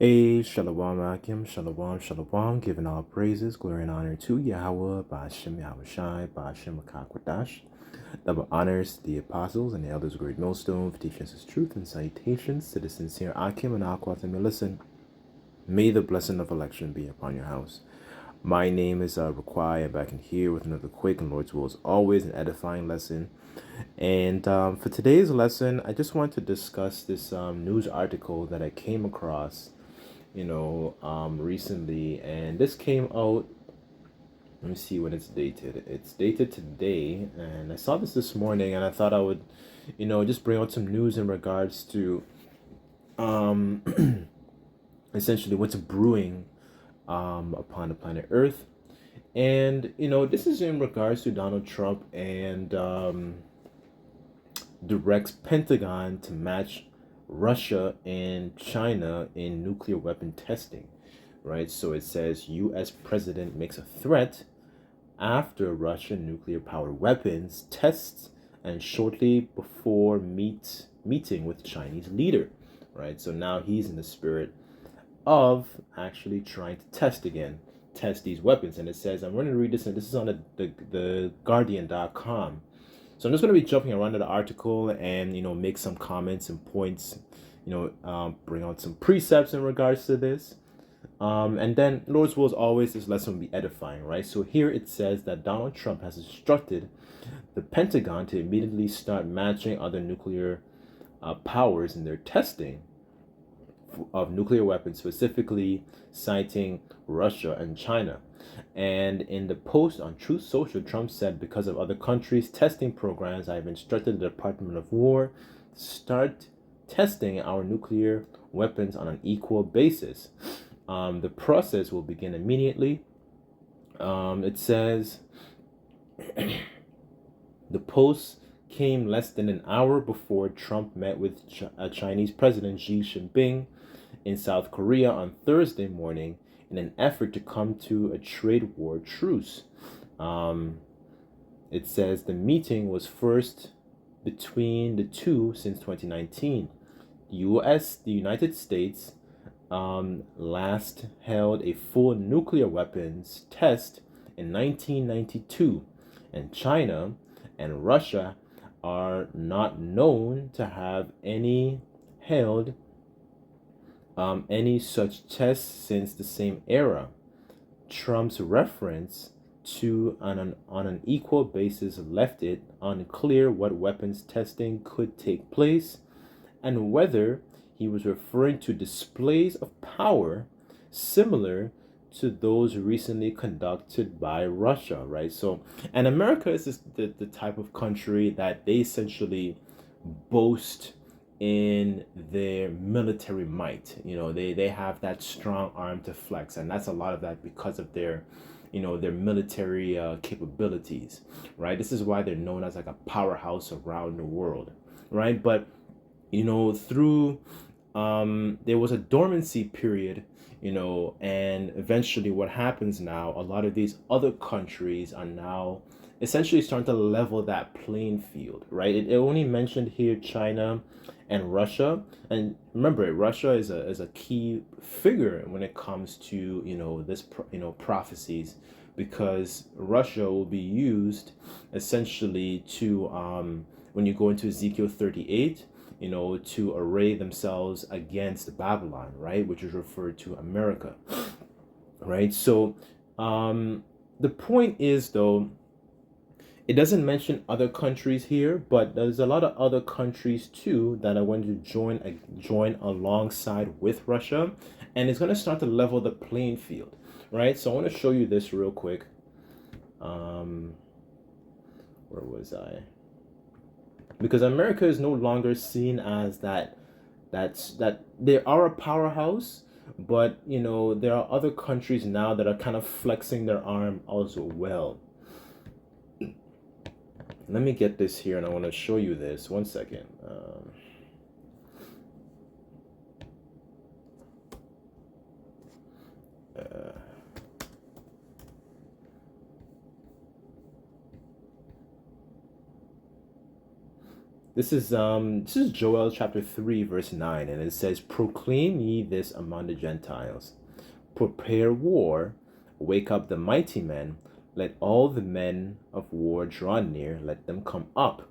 A Shalom Akim, Shalom, Shalom, giving all praises, glory, and honor to Yahweh, Ba'ashem Yahushai, Ba'ashem Akakwadash. Double honors to the apostles and the elders of Great Millstone for teaching us his truth and salutations to the sincere Akim and Akwat and listen. May the blessing of election be upon your house. My name is Raquai. I'm back in here with another quick and Lord's will is always an edifying lesson. And for today's lesson, I just want to discuss this news article that I came across recently, and this came out. Let me see when it's dated. It's dated today, and I saw this morning, and I thought I would, just bring out some news in regards to, essentially what's brewing, upon the planet Earth, and this is in regards to Donald Trump and directs Pentagon to match Russia and China in nuclear weapon testing, right? So it says U.S. president makes a threat after Russian nuclear powered weapons tests and shortly before meeting with Chinese leader, right? So now he's in the spirit of actually trying to test these weapons. And it says, I'm going to read this, and this is on the Guardian.com. So I'm just going to be jumping around to the article and, make some comments and points, bring out some precepts in regards to this. And then Lord's will, as always, this lesson will be edifying, right? So here it says that Donald Trump has instructed the Pentagon to immediately start matching other nuclear powers in their testing of nuclear weapons, specifically citing Russia and China. And in the post on Truth Social, Trump said, because of other countries' testing programs, I have instructed the Department of War to start testing our nuclear weapons on an equal basis. The process will begin immediately. It says the post came less than an hour before Trump met with Chinese President Xi Jinping in South Korea on Thursday morning in an effort to come to a trade war truce. It says the meeting was first between the two since 2019. The United States, last held a full nuclear weapons test in 1992, and China and Russia are not known to have held any such tests since the same era. Trump's reference to on an equal basis left it unclear what weapons testing could take place and whether he was referring to displays of power similar to those recently conducted by Russia, right? So, and America is the type of country that they essentially boast in their military might. They have that strong arm to flex, and that's a lot of that because of their their military capabilities, right? This is why they're known as like a powerhouse around the world, right? But through there was a dormancy period, and eventually what happens now, a lot of these other countries are now essentially starting to level that playing field, right? It only mentioned here China and Russia, and remember, Russia is a key figure when it comes to this prophecies, because Russia will be used essentially to when you go into Ezekiel 38, to array themselves against Babylon, right? Which is referred to America, right? So the point is, though, it doesn't mention other countries here, but there's a lot of other countries too that are going to join alongside with Russia, and it's going to start to level the playing field, right? So I want to show you this real quick. Where was I? Because America is no longer seen as that they are a powerhouse, but there are other countries now that are kind of flexing their arm also well. Let me get this here, and I want to show you this. One second. This is Joel chapter 3 verse 9, and it says, "Proclaim ye this among the Gentiles, prepare war, wake up the mighty men, let all the men of war draw near, let them come up.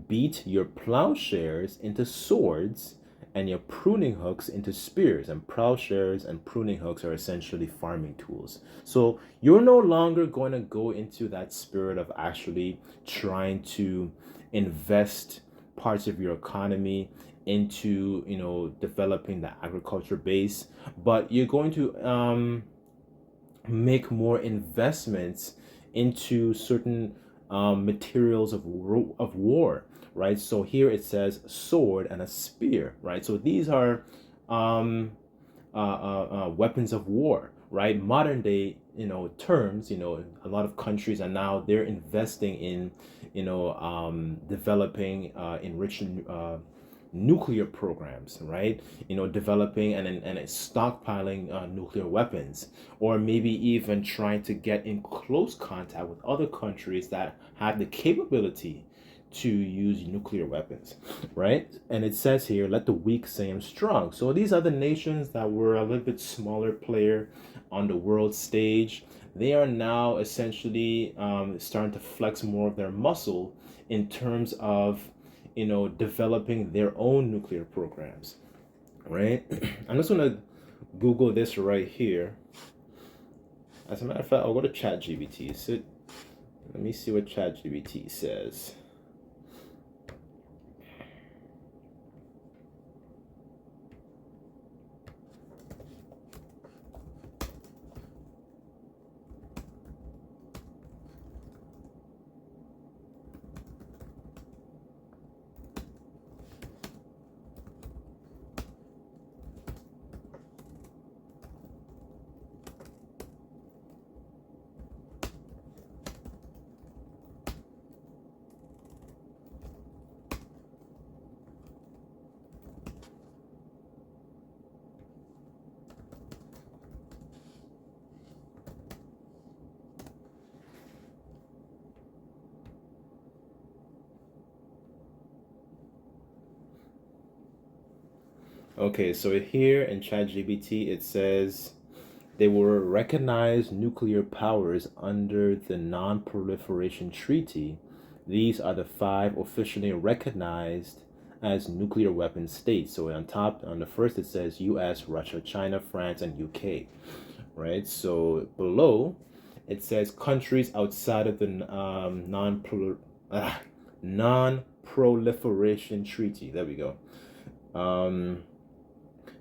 Beat your plowshares into swords and your pruning hooks into spears." And plowshares and pruning hooks are essentially farming tools. So you're no longer going to go into that spirit of actually trying to invest parts of your economy into, developing the agriculture base, but you're going to make more investments into certain materials of war, right? So here it says sword and a spear, right? So these are weapons of war, right? Modern day, terms. A lot of countries are now they're investing in, developing enriching nuclear programs, right? Developing and stockpiling nuclear weapons, or maybe even trying to get in close contact with other countries that have the capability to use nuclear weapons, right? And it says here, "Let the weak say I'm strong." So these are the nations that were a little bit smaller player on the world stage. They are now essentially starting to flex more of their muscle in terms of developing their own nuclear programs, right? I'm just gonna Google this right here. As a matter of fact, I'll go to ChatGPT. So let me see what ChatGPT says. Okay, so here in ChatGPT it says they were recognized nuclear powers under the Non-Proliferation Treaty. These are the five officially recognized as nuclear weapon states. So on top, on the first, it says US, Russia, China, France, and UK. Right. So below, it says countries outside of the non-proliferation treaty. There we go.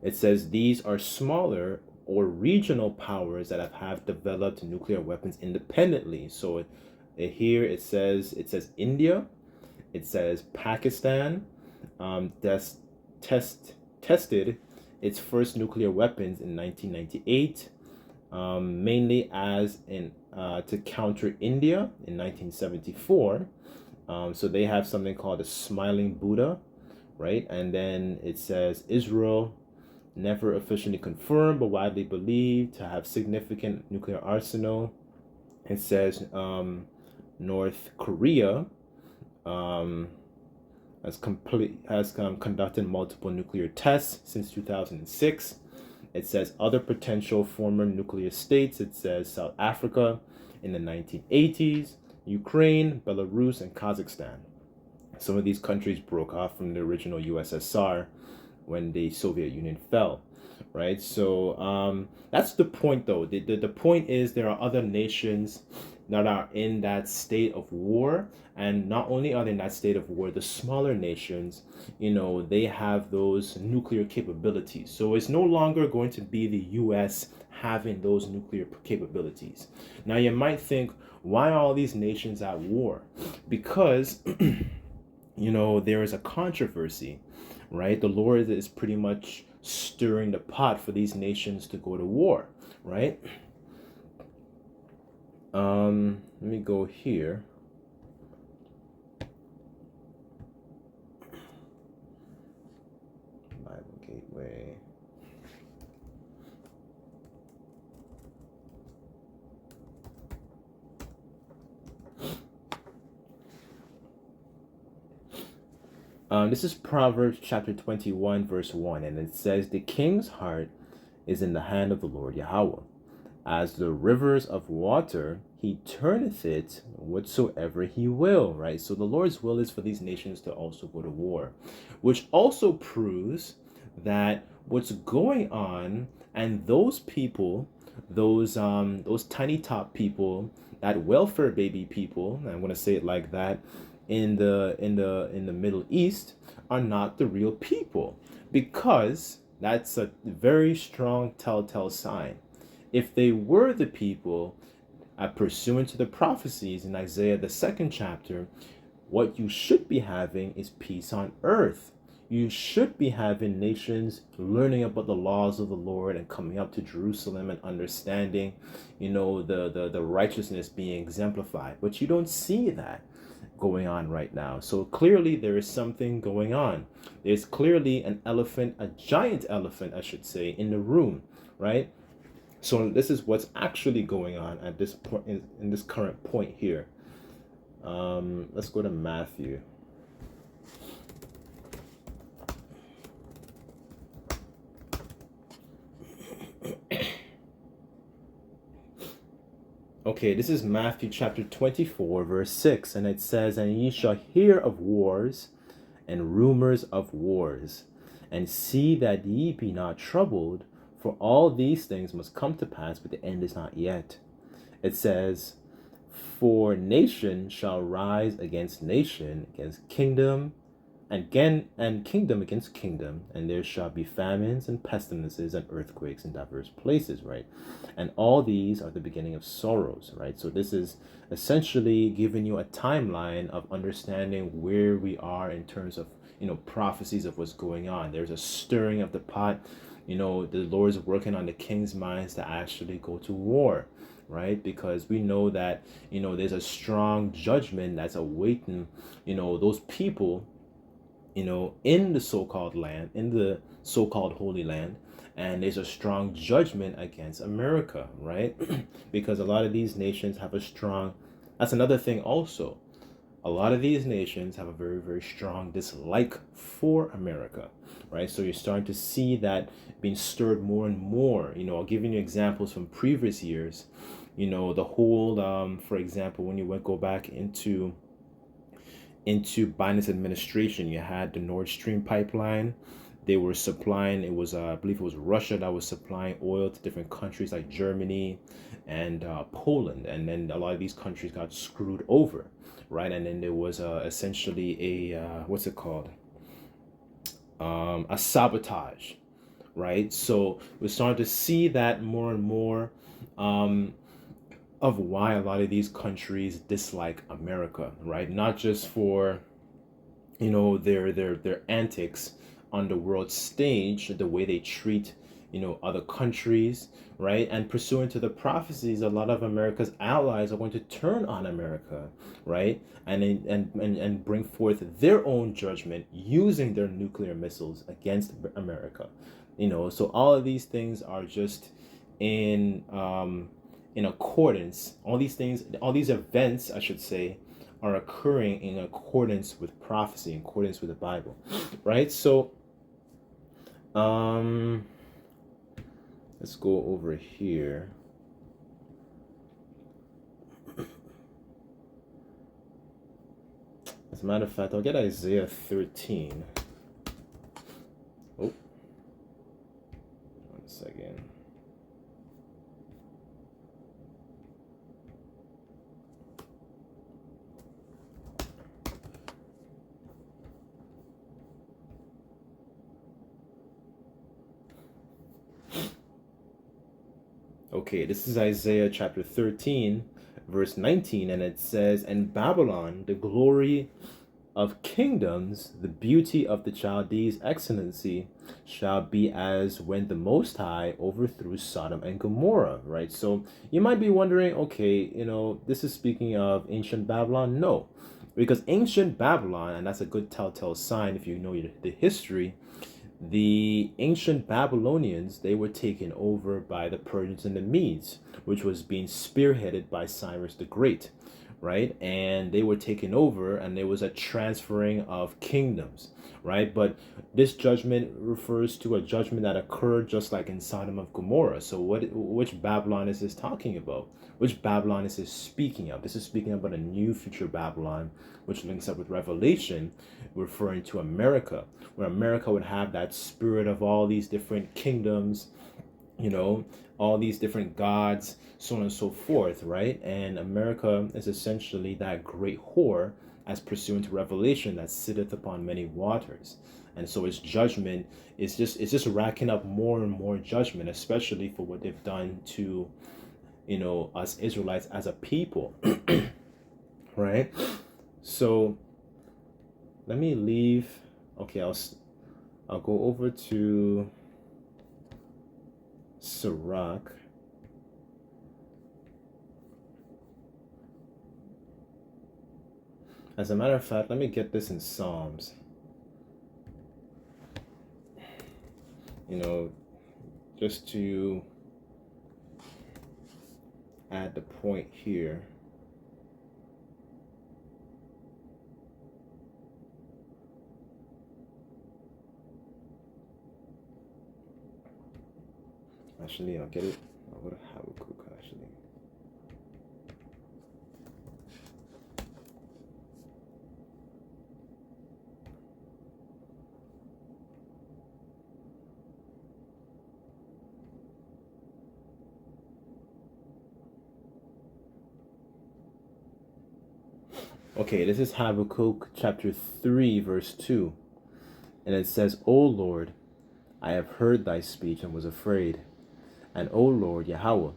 It says these are smaller or regional powers that have developed nuclear weapons independently. So here it says India, it says Pakistan, that's tested its first nuclear weapons in 1998, mainly as in to counter India in 1974. So they have something called the Smiling Buddha, right? And then it says Israel, never officially confirmed but widely believed to have significant nuclear arsenal. It says North Korea has conducted multiple nuclear tests since 2006. It says other potential former nuclear states. It says South Africa in the 1980s, Ukraine, Belarus, and Kazakhstan. Some of these countries broke off from the original USSR when the Soviet Union fell, right? So that's the point, though. The point is there are other nations that are in that state of war, and not only are they in that state of war, the smaller nations, they have those nuclear capabilities. So it's no longer going to be the US having those nuclear capabilities. Now you might think, why are all these nations at war? Because there is a controversy, right? The Lord is pretty much stirring the pot for these nations to go to war, right? Let me go here. Bible Gateway. This is Proverbs chapter 21, verse 1, and it says, "The king's heart is in the hand of the Lord Yahweh. As the rivers of water, he turneth it whatsoever he will," right? So the Lord's will is for these nations to also go to war, which also proves that what's going on, and those people, those tiny top people, that welfare baby people, I'm going to say it like that, in the Middle East, are not the real people, because that's a very strong telltale sign. If they were the people, pursuant to the prophecies in Isaiah, the second chapter, what you should be having is peace on earth. You should be having nations learning about the laws of the Lord and coming up to Jerusalem and understanding, the righteousness being exemplified. But you don't see that going on right now. So clearly there is something going on. There's clearly an elephant, a giant elephant, I should say, in the room, right? So this is what's actually going on at this point in this current point here. Let's go to Matthew. Okay, this is Matthew chapter 24, verse 6, and it says, "And ye shall hear of wars and rumors of wars, and see that ye be not troubled, for all these things must come to pass, but the end is not yet." It says, "For nation shall rise against nation, against kingdom, and kingdom against kingdom, and there shall be famines and pestilences and earthquakes in diverse places," right? And all these are the beginning of sorrows, right? So this is essentially giving you a timeline of understanding where we are in terms of, prophecies of what's going on. There's a stirring of the pot. The Lord's working on the king's minds to actually go to war, right? Because we know that, there's a strong judgment that's awaiting, those people, in the so-called land, in the so-called Holy Land, and there's a strong judgment against America, right? Because a lot of these nations have that's another thing also. A lot of these nations have a very, very strong dislike for America, right? So you're starting to see that being stirred more and more. I'll give you examples from previous years. The whole, for example, when you go back into Biden's administration, you had the Nord Stream pipeline. They were supplying, I believe it was Russia that was supplying oil to different countries like Germany and Poland. And then a lot of these countries got screwed over, right? And then there was essentially what's it called? A sabotage, right? So we're starting to see that more and more. Of why a lot of these countries dislike America, right? Not just for, their antics on the world stage, the way they treat, other countries, right? And pursuant to the prophecies, a lot of America's allies are going to turn on America, right? And bring forth their own judgment using their nuclear missiles against America. So all of these things are just in accordance, all these events, I should say, are occurring in accordance with prophecy, in accordance with the Bible, right? So, let's go over here. As a matter of fact, I'll get Isaiah 13. Oh, 1 second. Okay, this is Isaiah chapter 13, verse 19, and it says, "And Babylon, the glory of kingdoms, the beauty of the Chaldees' excellency, shall be as when the Most High overthrew Sodom and Gomorrah," right? So you might be wondering, okay, this is speaking of ancient Babylon? No, because ancient Babylon, and that's a good telltale sign if you know the history, the ancient Babylonians, they were taken over by the Persians and the Medes, which was being spearheaded by Cyrus the Great, right? And they were taken over, and there was a transferring of kingdoms, right? But this judgment refers to a judgment that occurred just like in Sodom of Gomorrah. So which Babylon is this talking about? Which Babylon is this speaking of? This is speaking about a new future Babylon, which links up with Revelation, referring to America, where America would have that spirit of all these different kingdoms, all these different gods, so on and so forth, right? And America is essentially that great whore, as pursuant to Revelation, that sitteth upon many waters. And so its judgment is just racking up more and more judgment, especially for what they've done to, us Israelites as a people, right? So let me leave. Okay, I'll go over to Sirach. As a matter of fact, let me get this in Psalms. Just to add the point here. Actually, I'll get it. I'll go to Habakkuk, actually. Okay, this is Habakkuk chapter 3, verse 2. And it says, O Lord, I have heard thy speech and was afraid. And O Lord, Yahweh,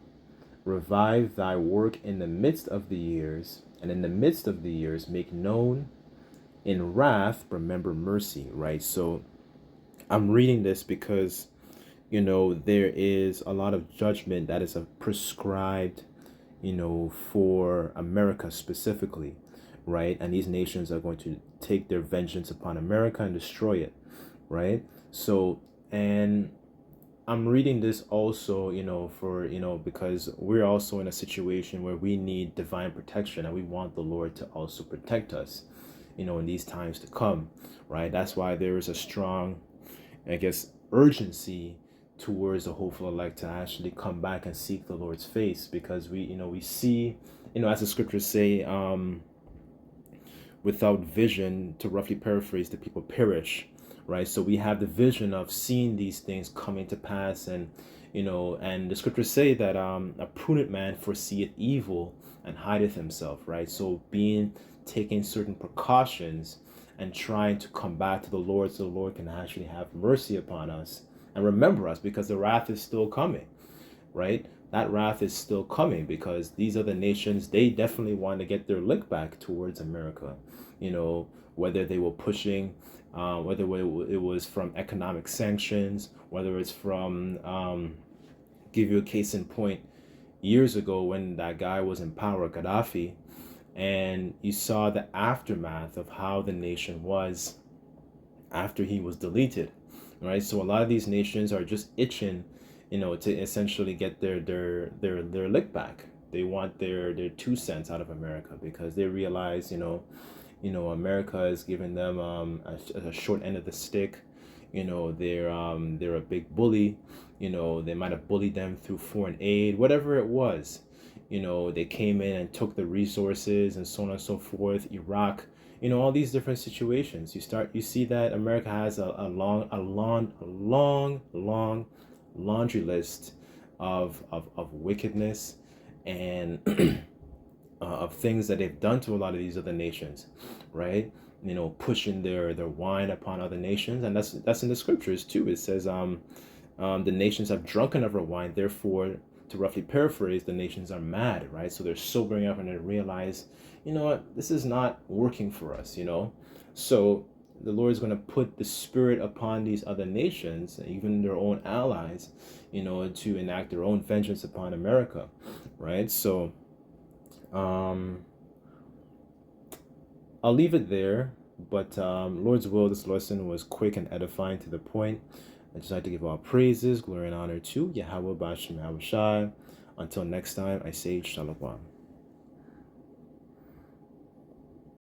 revive thy work in the midst of the years, and in the midst of the years make known. In wrath, remember mercy, right? So I'm reading this because, there is a lot of judgment that is prescribed, for America specifically, right? And these nations are going to take their vengeance upon America and destroy it, right? So, and I'm reading this also, because we're also in a situation where we need divine protection, and we want the Lord to also protect us, in these times to come, right? That's why there is a strong, urgency towards the hopeful elect to actually come back and seek the Lord's face, because we see, as the scriptures say, without vision, to roughly paraphrase, the people perish, right? So we have the vision of seeing these things coming to pass, and and the scriptures say that a prudent man foreseeth evil and hideth himself, right? So taking certain precautions and trying to come back to the Lord, so the Lord can actually have mercy upon us and remember us, because the wrath is still coming, right? That wrath is still coming, because these other nations, they definitely want to get their lick back towards America, whether they were pushing, whether it was from economic sanctions, whether it's from, give you a case in point, years ago when that guy was in power, Gaddafi, and you saw the aftermath of how the nation was after he was deleted, right? So a lot of these nations are just itching, to essentially get their lick back. They want their 2 cents out of America, because they realize, America is giving them a short end of the stick. They're a big bully. They might have bullied them through foreign aid, whatever it was. They came in and took the resources and so on and so forth. Iraq, all these different situations. You see that America has a long laundry list of wickedness and of things that they've done to a lot of these other nations, right? Pushing their wine upon other nations, and that's in the scriptures too. It says, the nations have drunken of her wine, therefore, to roughly paraphrase, the nations are mad, right? So they're sobering up and they realize, what, this is not working for us, So the Lord is going to put the spirit upon these other nations, even their own allies, to enact their own vengeance upon America, right? So I'll leave it there, but Lord's will, this lesson was quick and edifying to the point. I just like to give all praises, glory, and honor to Yahweh Bashem Yahushai. Until next time, I say Shalom.